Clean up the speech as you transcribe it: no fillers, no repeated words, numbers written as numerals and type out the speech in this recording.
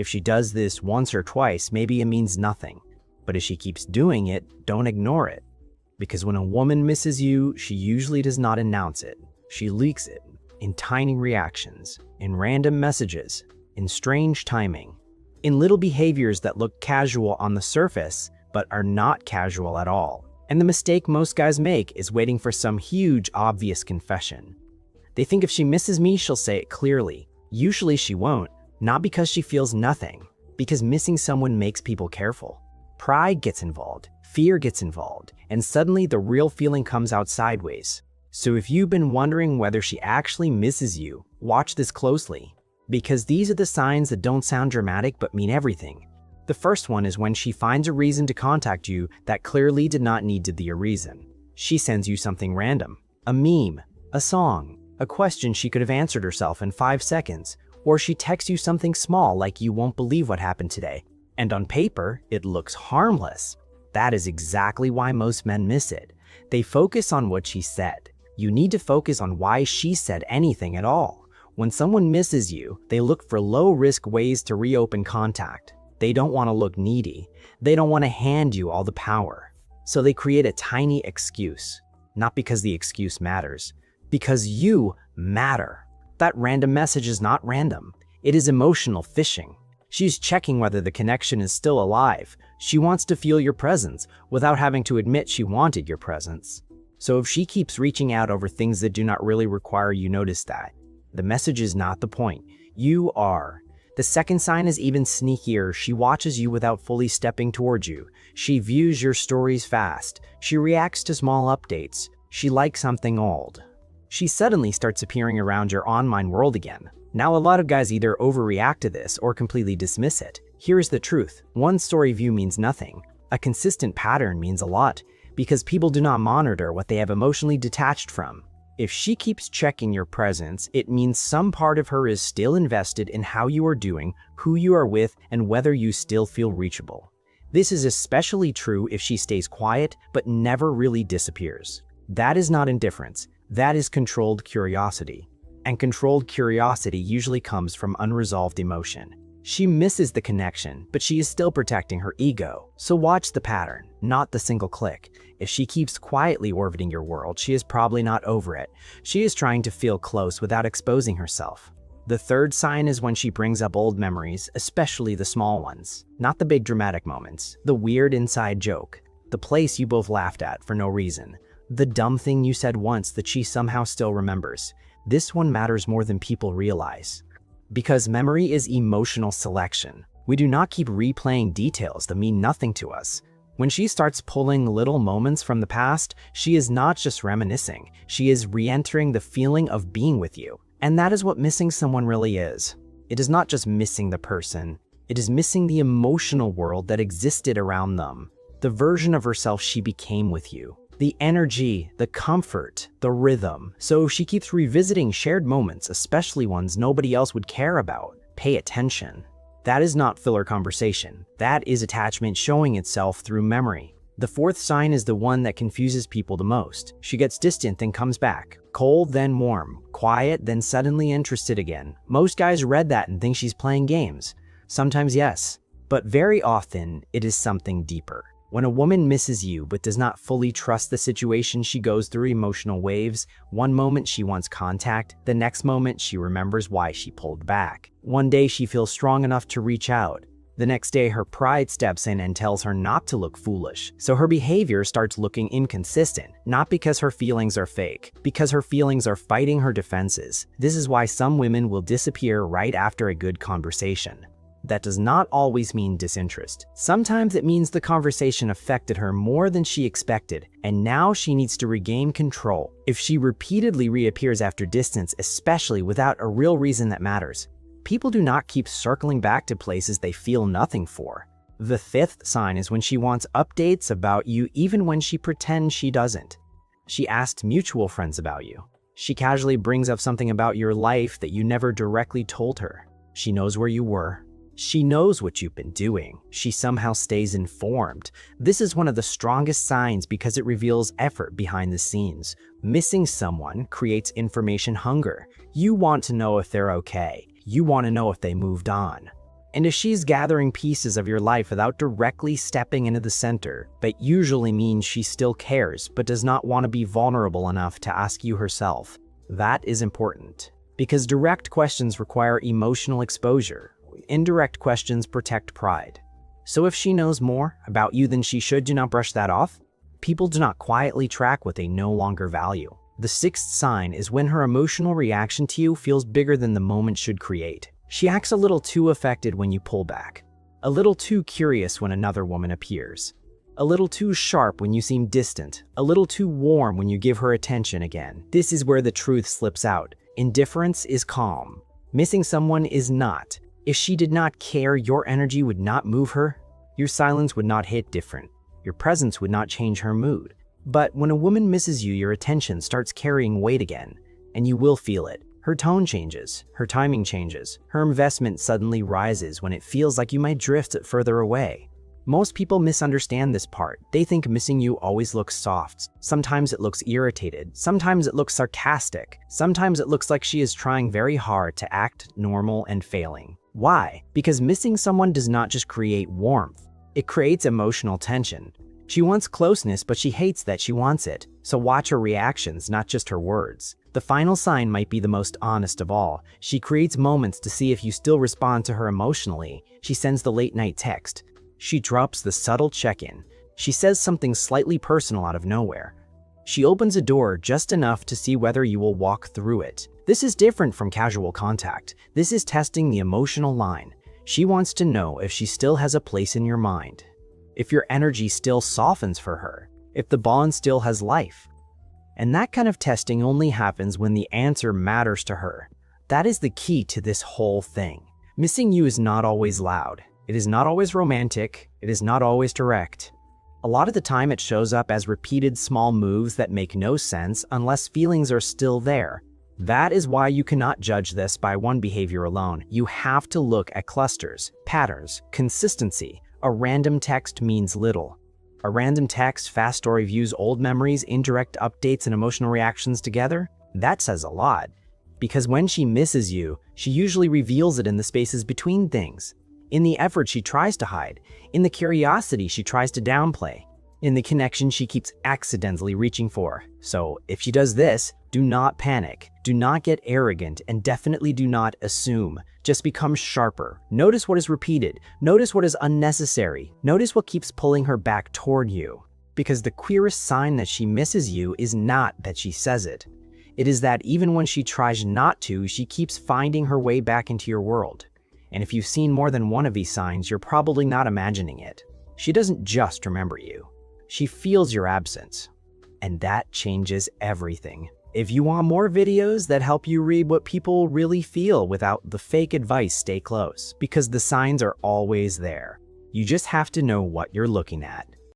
If she does this once or twice, maybe it means nothing. But if she keeps doing it, don't ignore it. Because when a woman misses you, she usually does not announce it. She leaks it in tiny reactions, in random messages, in strange timing, in little behaviors that look casual on the surface, but are not casual at all. And the mistake most guys make is waiting for some huge, obvious confession. They think if she misses me, she'll say it clearly. Usually she won't, not because she feels nothing, because missing someone makes people careful. Pride gets involved, fear gets involved, and suddenly the real feeling comes out sideways. So if you've been wondering whether she actually misses you, watch this closely. Because these are the signs that don't sound dramatic but mean everything. The first one is when she finds a reason to contact you that clearly did not need to be a reason. She sends you something random, a meme, a song, a question she could have answered herself in 5 seconds, or she texts you something small like "you won't believe what happened today." And on paper, it looks harmless. That is exactly why most men miss it. They focus on what she said. You need to focus on why she said anything at all. When someone misses you, they look for low-risk ways to reopen contact. They don't want to look needy. They don't want to hand you all the power. So they create a tiny excuse. Not because the excuse matters, because you matter. That random message is not random. It is emotional fishing. She's checking whether the connection is still alive. She wants to feel your presence without having to admit she wanted your presence. So if she keeps reaching out over things that do not really require you notice that, the message is not the point. You are. The second sign is even sneakier. She watches you without fully stepping towards you. She views your stories fast. She reacts to small updates. She likes something old. She suddenly starts appearing around your online world again. Now, a lot of guys either overreact to this or completely dismiss it. Here's the truth. One story view means nothing. A consistent pattern means a lot, because people do not monitor what they have emotionally detached from. If she keeps checking your presence, it means some part of her is still invested in how you are doing, who you are with, and whether you still feel reachable. This is especially true if she stays quiet but never really disappears. That is not indifference. That is controlled curiosity. And controlled curiosity usually comes from unresolved emotion. She misses the connection, but she is still protecting her ego. So watch the pattern, not the single click. If she keeps quietly orbiting your world, she is probably not over it. She is trying to feel close without exposing herself. The third sign is when she brings up old memories, especially the small ones. Not the big dramatic moments, the weird inside joke, the place you both laughed at for no reason, the dumb thing you said once that she somehow still remembers. This one matters more than people realize. Because memory is emotional selection. We do not keep replaying details that mean nothing to us. When she starts pulling little moments from the past, she is not just reminiscing. She is re-entering the feeling of being with you. And that is what missing someone really is. It is not just missing the person. It is missing the emotional world that existed around them. The version of herself she became with you. The energy, the comfort, the rhythm. So she keeps revisiting shared moments, especially ones nobody else would care about. Pay attention. That is not filler conversation. That is attachment showing itself through memory. The fourth sign is the one that confuses people the most. She gets distant then comes back. Cold then warm. Quiet then suddenly interested again. Most guys read that and think she's playing games. Sometimes yes, but very often it is something deeper. When a woman misses you but does not fully trust the situation, she goes through emotional waves. One moment she wants contact, the next moment she remembers why she pulled back. One day she feels strong enough to reach out. The next day her pride steps in and tells her not to look foolish. So her behavior starts looking inconsistent, not because her feelings are fake, because her feelings are fighting her defenses. This is why some women will disappear right after a good conversation. That does not always mean disinterest. Sometimes it means the conversation affected her more than she expected, and now she needs to regain control. If she repeatedly reappears after distance, especially without a real reason that matters, people do not keep circling back to places they feel nothing for. The fifth sign is when she wants updates about you even when she pretends she doesn't. She asked mutual friends about you. She casually brings up something about your life that you never directly told her. She knows where you were. She knows what you've been doing. She somehow stays informed. This is one of the strongest signs because it reveals effort behind the scenes. Missing someone creates information hunger. You want to know if they're okay. You want to know if they moved on. And if she's gathering pieces of your life without directly stepping into the center, that usually means she still cares but does not want to be vulnerable enough to ask you herself. That is important, because direct questions require emotional exposure. Indirect questions protect pride. So if she knows more about you than she should, do not brush that off. People do not quietly track what they no longer value. The sixth sign is when her emotional reaction to you feels bigger than the moment should create. She acts a little too affected when you pull back, a little too curious when another woman appears, a little too sharp when you seem distant, a little too warm when you give her attention again. This is where the truth slips out. Indifference is calm. Missing someone is not. If she did not care, your energy would not move her. Your silence would not hit different. Your presence would not change her mood. But when a woman misses you, your attention starts carrying weight again, and you will feel it. Her tone changes, her timing changes, her investment suddenly rises when it feels like you might drift further away. Most people misunderstand this part. They think missing you always looks soft. Sometimes it looks irritated. Sometimes it looks sarcastic. Sometimes it looks like she is trying very hard to act normal and failing. Why? Because missing someone does not just create warmth. It creates emotional tension. She wants closeness, but she hates that she wants it. So watch her reactions, not just her words. The final sign might be the most honest of all. She creates moments to see if you still respond to her emotionally. She sends the late-night text. She drops the subtle check-in. She says something slightly personal out of nowhere. She opens a door just enough to see whether you will walk through it. This is different from casual contact. This is testing the emotional line. She wants to know if she still has a place in your mind, if your energy still softens for her, if the bond still has life. And that kind of testing only happens when the answer matters to her. That is the key to this whole thing. Missing you is not always loud. It is not always romantic. It is not always direct. A lot of the time it shows up as repeated small moves that make no sense unless feelings are still there. That is why you cannot judge this by one behavior alone. You have to look at clusters, patterns, consistency. A random text means little. A random text, fast story views, old memories, indirect updates, and emotional reactions together? That says a lot. Because when she misses you, she usually reveals it in the spaces between things. In the effort she tries to hide. In the curiosity she tries to downplay. In the connection she keeps accidentally reaching for. So if she does this, do not panic. Do not get arrogant, and definitely do not assume. Just become sharper. Notice what is repeated. Notice what is unnecessary. Notice what keeps pulling her back toward you. Because the queerest sign that she misses you is not that she says it. It is that even when she tries not to, she keeps finding her way back into your world. And if you've seen more than one of these signs, you're probably not imagining it. She doesn't just remember you. She feels your absence. And that changes everything. If you want more videos that help you read what people really feel without the fake advice, stay close, because the signs are always there. You just have to know what you're looking at.